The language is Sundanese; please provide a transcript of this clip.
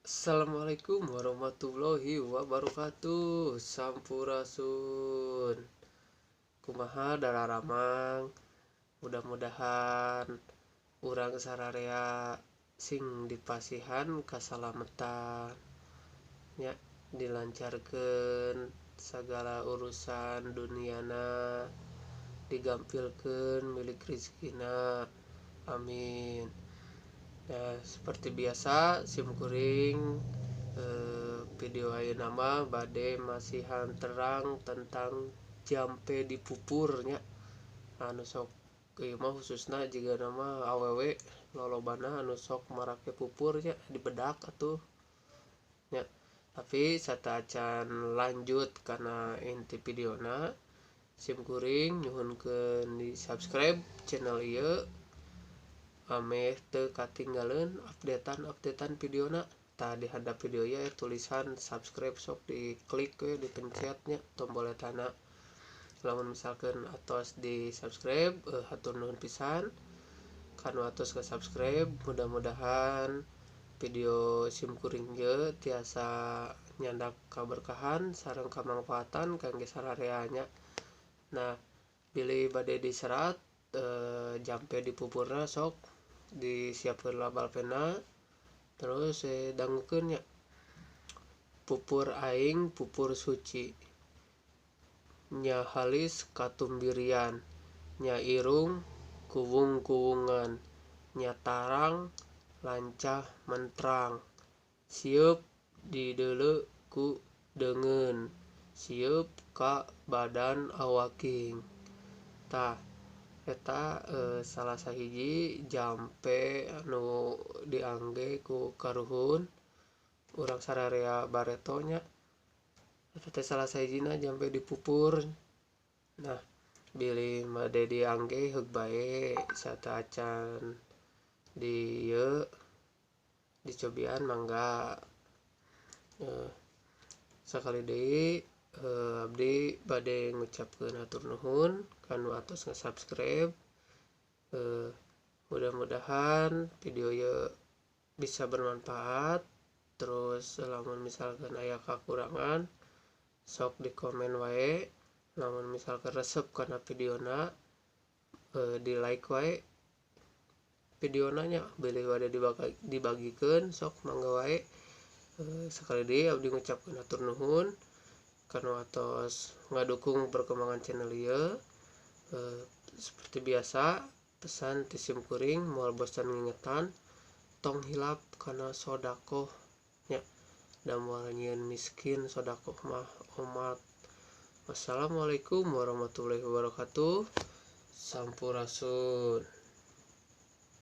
Assalamualaikum warahmatullahi wabarakatuh. Sampurasun. Kumaha dalaramang. Mudah-mudahan urang sararea sing dipasihan kasalametan nya, dilancarkeun sagala urusan duniana, digampilkeun milik rizkina. Amin. Ya, seperti biasa simkuring video ayeuna nama bade masihan terang tentang jampe dipupurnya anu sok ieu mah khususna jiga nama awewe lolobana anu sok marake pupurnya dibedak atuh nya. Tapi sataacan lanjut karena inti videona, simkuring nyuhunkeun di subscribe channel ieu ameh teu katinggaleun updatean videona. Di handap video ya tulisan subscribe, sok diklik we, dipencetnya tombol etana. Lamun misalkan atos di subscribe, hatur nuhun pisan kanu atos ke subscribe. Mudah-mudahan video simkuring ye tiasa nyandak kaberkahan sareng kamanfaatan kangge sarareanya. Nah, pilih bade diserat jampe dipupurna sok disiapkeun labal pena, terus dangukeun nya. Pupur aing pupur suci, nya halis katumbirian, nya irung kuwung-kuwungan, nya tarang lancah mentrang, sieup dideuleu ku deungeun, sieup ka badan awaking. Tah eta salah sahiji jampe anu diangge ku karuhun urang sararea baretonya. Eta teh salah sahijina jampe dipupur. Nah, bilih made diangge heug bae sataacan di ieu dicobian mangga. Sakali deui abdi bade ngucapkeun hatur nuhun kanu atos nge-subscribe. Mudah-mudahan video ye bisa bermanfaat. Terus lamun misalkan aya kakurangan sok di komen wae. Lamun misalkan resep kana videona di like wae videona nya, bilih bade dibagikeun sok mangga wae. Sakali deui abdi ngucapkeun hatur nuhun kanu atos ngadukung perkembangan channel ieu. Seperti biasa pesan ti simkuring moal bosan ngingetan tong hilap kana sodakoh nya, da moal nyieun miskin sodakoh mah omat. Wassalamualaikum warahmatullahi wabarakatuh. Sampurasun.